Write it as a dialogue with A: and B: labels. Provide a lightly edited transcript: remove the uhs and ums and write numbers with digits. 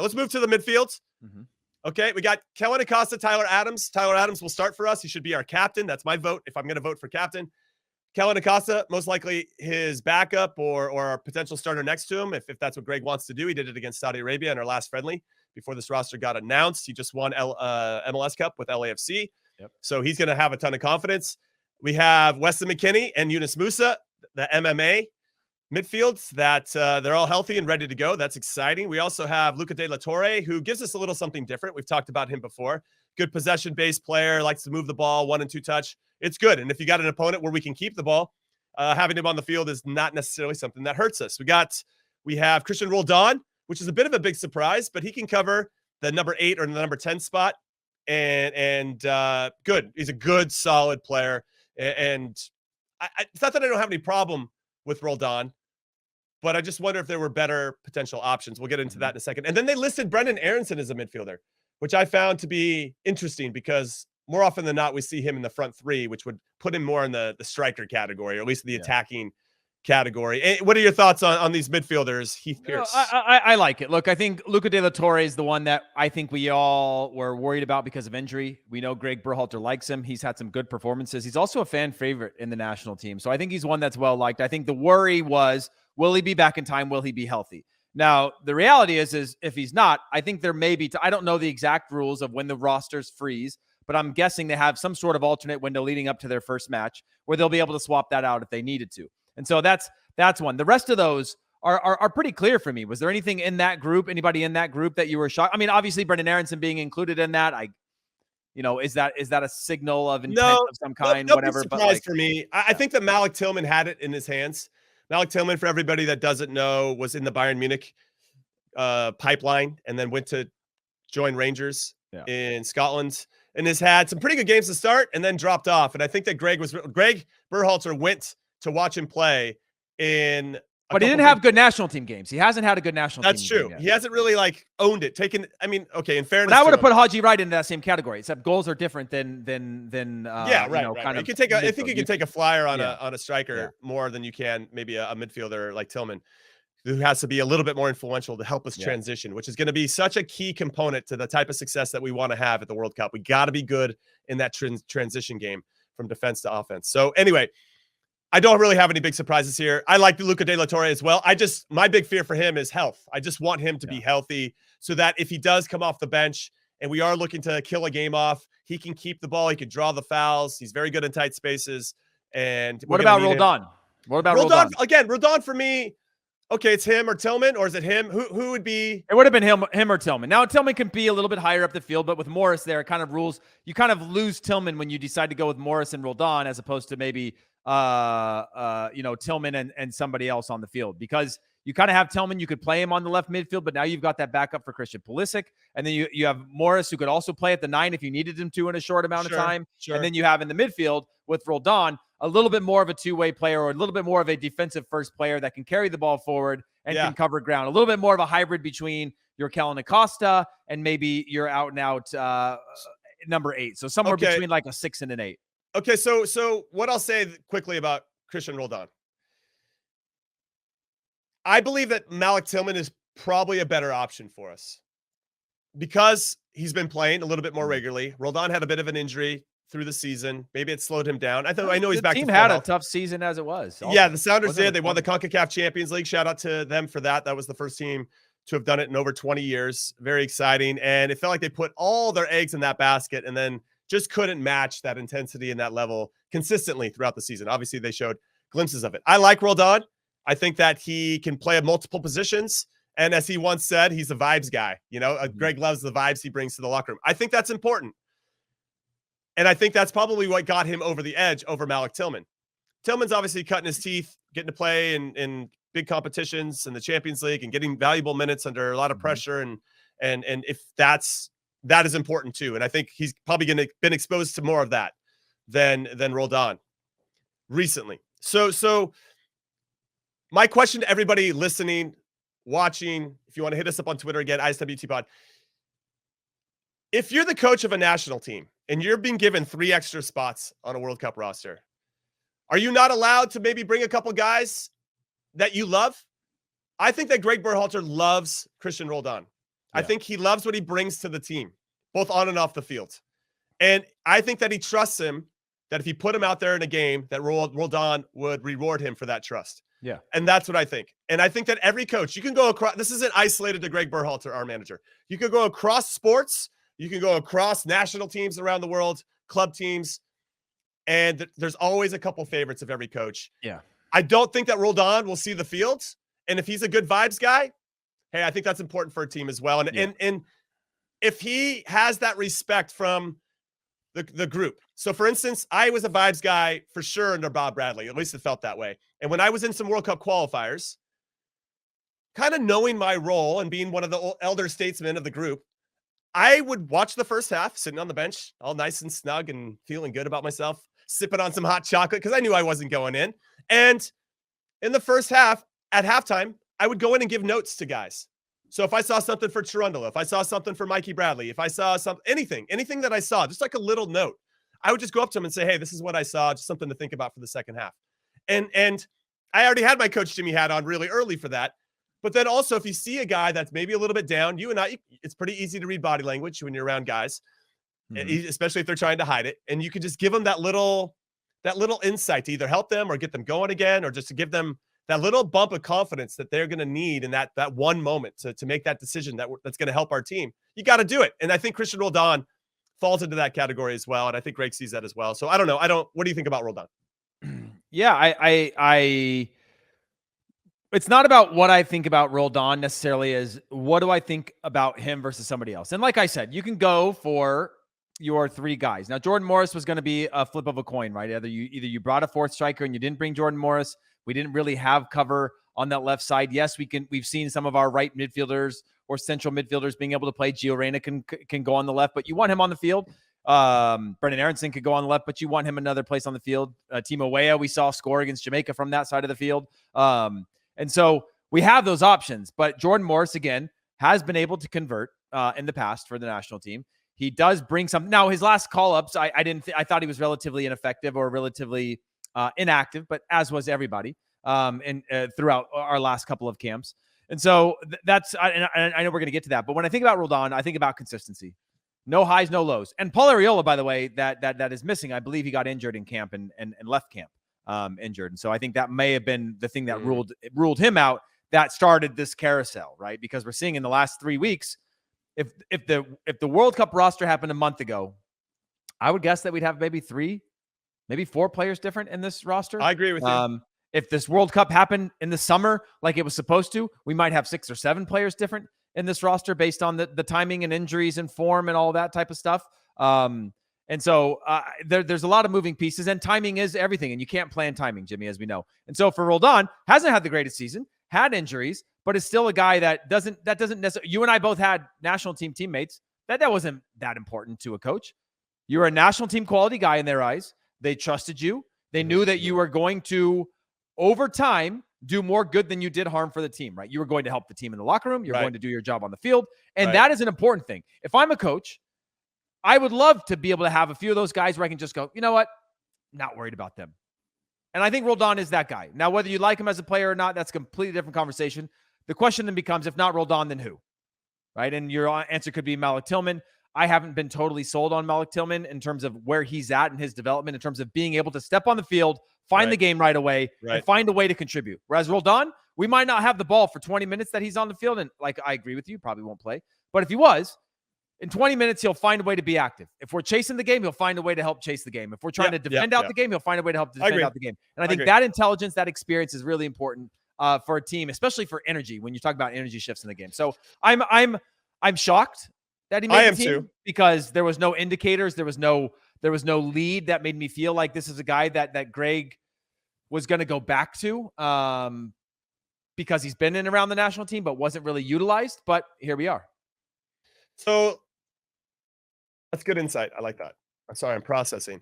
A: let's move to the midfield.
B: Mm-hmm.
A: Okay, we got Kellyn Acosta, Tyler Adams. Tyler Adams will start for us. He should be our captain. That's my vote if I'm going to vote for captain. Kellyn Acosta, most likely his backup or our potential starter next to him, if that's what Gregg wants to do. He did it against Saudi Arabia in our last friendly before this roster got announced. He just won MLS Cup with LAFC.
B: Yep.
A: So he's going to have a ton of confidence. We have Weston McKennie and Yunus Musa, the MMA midfields that they're all healthy and ready to go. That's exciting. We also have Luca De La Torre, who gives us a little something different. We've talked about him before. Good possession-based player, likes to move the ball, 1 and 2 touch. It's good. And if you got an opponent where we can keep the ball, having him on the field is not necessarily something that hurts us. We have Christian Roldan, which is a bit of a big surprise, but he can cover the number 8 or the number 10 spot. And good. He's a good, solid player. And it's not that I don't have any problem with Roldan, but I just wonder if there were better potential options. We'll get into that in a second. And then they listed Brenden Aaronson as a midfielder, which I found to be interesting because more often than not, we see him in the front three, which would put him more in the striker category, or at least the attacking category. What are your thoughts on these midfielders, Heath Pearce?
B: I like it. Look, I think Luca De La Torre is the one that I think we all were worried about because of injury. We know Gregg Berhalter likes him. He's had some good performances. He's also a fan favorite in the national team. So I think he's one that's well liked. I think the worry was, will he be back in time? Will he be healthy? Now, the reality is if he's not, I think there may be, I don't know the exact rules of when the rosters freeze, but I'm guessing they have some sort of alternate window leading up to their first match where they'll be able to swap that out if they needed to. And so that's one. The rest of those are pretty clear for me. Was there anything in that group, anybody in that group that you were shocked? I mean, obviously Brenden Aaronson being included in that, is that a signal of intent of some kind?
A: No,
B: whatever.
A: Surprise for me. I think that Malik Tillman had it in his hands. Malik Tillman, for everybody that doesn't know, was in the Bayern Munich pipeline and then went to join Rangers in Scotland and has had some pretty good games to start and then dropped off. And I think that Gregg Berhalter went to watch him play
B: but he didn't have good national team games. He hasn't had a good national team.
A: That's true. He hasn't really owned it. In fairness,
B: but I would have put Haji Wright into that same category, except goals are different than
A: right.
B: Kind
A: of. I think you can take a flyer on a striker more than you can maybe a midfielder like Tillman, who has to be a little bit more influential to help us transition, which is going to be such a key component to the type of success that we want to have at the World Cup. We got to be good in that transition game from defense to offense. So anyway, I don't really have any big surprises here. I like Luca De La Torre as well. My big fear for him is health. I just want him to be healthy so that if he does come off the bench and we are looking to kill a game off, he can keep the ball. He can draw the fouls. He's very good in tight spaces. And
B: what about Roldan?
A: What about Roldan? Again, Roldan for me, okay, it's him or Tillman, or is it him? Who would be?
B: It would have been him or Tillman. Now, Tillman can be a little bit higher up the field, but with Morris there, it kind of rules. You kind of lose Tillman when you decide to go with Morris and Roldan as opposed to maybe Tillman and somebody else on the field, because you kind of have Tillman. You could play him on the left midfield, but now you've got that backup for Christian Pulisic. And then you have Morris, who could also play at the 9 if you needed him to in a short amount of time.
A: Sure.
B: And then you have in the midfield with Roldan, a little bit more of a two-way player, or a little bit more of a defensive first player that can carry the ball forward and can cover ground. A little bit more of a hybrid between your Kellyn Acosta and maybe your out and out number 8. So somewhere between like a 6 and an 8.
A: Okay, so what I'll say quickly about Christian Roldan. I believe that Malik Tillman is probably a better option for us because he's been playing a little bit more regularly. Roldan had a bit of an injury through the season. Maybe it slowed him down. I know he's back.
B: The team had a tough season as it was.
A: Also. Yeah, the Sounders did. They won the CONCACAF Champions League. Shout out to them for that. That was the first team to have done it in over 20 years. Very exciting. And it felt like they put all their eggs in that basket and then just couldn't match that intensity and that level consistently throughout the season. Obviously, they showed glimpses of it. I like Roldan. I think that he can play at multiple positions. And as he once said, he's a vibes guy. Gregg loves the vibes he brings to the locker room. I think that's important. And I think that's probably what got him over the edge over Malik Tillman. Tillman's obviously cutting his teeth, getting to play in big competitions in the Champions League and getting valuable minutes under a lot of pressure. And if that is important too. And I think he's probably been exposed to more of that than Roldan recently. So my question to everybody listening, watching, if you want to hit us up on Twitter again, ISWT Pod. If you're the coach of a national team and you're being given 3 extra spots on a World Cup roster, are you not allowed to maybe bring a couple guys that you love? I think that Gregg Berhalter loves Christian Roldan. I think he loves what he brings to the team, both on and off the field. And I think that he trusts him, that if he put him out there in a game, that Roldan would reward him for that trust.
B: Yeah.
A: And that's what I think. And I think that every coach, you can go across, this isn't isolated to Gregg Berhalter, our manager. You can go across sports, you can go across national teams around the world, club teams, and there's always a couple favorites of every coach.
B: Yeah.
A: I don't think that Roldan will see the field. And if he's a good vibes guy, hey, I think that's important for a team as well. And if he has that respect from the group. So for instance, I was a vibes guy for sure under Bob Bradley. At least it felt that way. And when I was in some World Cup qualifiers, kind of knowing my role and being one of the elder statesmen of the group, I would watch the first half sitting on the bench, all nice and snug and feeling good about myself, sipping on some hot chocolate because I knew I wasn't going in. And in the first half, at halftime, I would go in and give notes to guys. So if I saw something for Cherundolo, if I saw something for Mikey Bradley, if I saw anything that I saw, just like a little note, I would just go up to him and say, hey, this is what I saw, just something to think about for the second half. And I already had my Coach Jimmy hat on really early for that. But then also, if you see a guy that's maybe a little bit down, you and I, it's pretty easy to read body language when you're around guys, especially if they're trying to hide it. And you can just give them that little insight to either help them or get them going again, or just to give them that little bump of confidence that they're going to need in that one moment to make that decision that's going to help our team. You got to do it. And I think Cristian Roldan falls into that category as well. And I think Gregg sees that as well. So I don't know. What do you think about Roldan?
B: Yeah, it's not about what I think about Roldan necessarily, as what do I think about him versus somebody else. And like I said, you can go for your three guys. Now, Jordan Morris was going to be a flip of a coin, right? Either you brought a fourth striker and you didn't bring Jordan Morris. We didn't really have cover on that left side. Yes, we've seen some of our right midfielders or central midfielders being able to play. Gio Reyna can go on the left, but you want him on the field. Brenden Aaronson could go on the left, but you want him another place on the field. Timo Weah, we saw score against Jamaica from that side of the field. And so we have those options, but Jordan Morris, again, has been able to convert in the past for the national team. He does bring some. Now, his last call-ups, I thought he was relatively ineffective or relatively inactive, but as was everybody throughout our last couple of camps. And so I know we're going to get to that, but when I think about Roldan, I think about consistency. No highs, no lows. And Paul Arriola, by the way, that is missing. I believe he got injured in camp and left camp injured. And so I think that may have been the thing that ruled him out, that started this carousel, right? Because we're seeing in the last 3 weeks, if the World Cup roster happened a month ago, I would guess that we'd have maybe 3, maybe 4 players different in this roster.
A: I agree with you.
B: If this World Cup happened in the summer like it was supposed to, we might have 6 or 7 players different in this roster based on the timing and injuries and form and all that type of stuff. And so there's a lot of moving pieces, and timing is everything, and you can't plan timing, Jimmy, as we know. And so for Roldan, hasn't had the greatest season, had injuries, but is still a guy that doesn't necessarily. You and I both had national team teammates. That wasn't that important to a coach. You were a national team quality guy in their eyes. They trusted you. They knew that you were going to, over time, do more good than you did harm for the team, right? You were going to help the team in the locker room. You're going to do your job on the field. And that is an important thing. If I'm a coach, I would love to be able to have a few of those guys where I can just go, you know what? Not worried about them. And I think Roldan is that guy. Now, whether you like him as a player or not, that's a completely different conversation. The question then becomes, if not Roldan, then who? Right? And your answer could be Malik Tillman. I haven't been totally sold on Malik Tillman in terms of where he's at in his development, in terms of being able to step on the field, find the game right away, and find a way to contribute. Whereas Roldan, we might not have the ball for 20 minutes that he's on the field. And like, I agree with you, probably won't play. But if he was, in 20 minutes, he'll find a way to be active. If we're chasing the game, he'll find a way to help chase the game. If we're trying to defend out the game, he'll find a way to help defend out the game. And I think that intelligence, that experience is really important for a team, especially for energy, when you talk about energy shifts in the game. So I'm shocked that he made the team too, because there was no indicators. There was no lead that made me feel like this is a guy that Gregg was going to go back to because he's been in around the national team, but wasn't really utilized. But here we are.
A: So that's good insight. I like that. I'm sorry, I'm processing.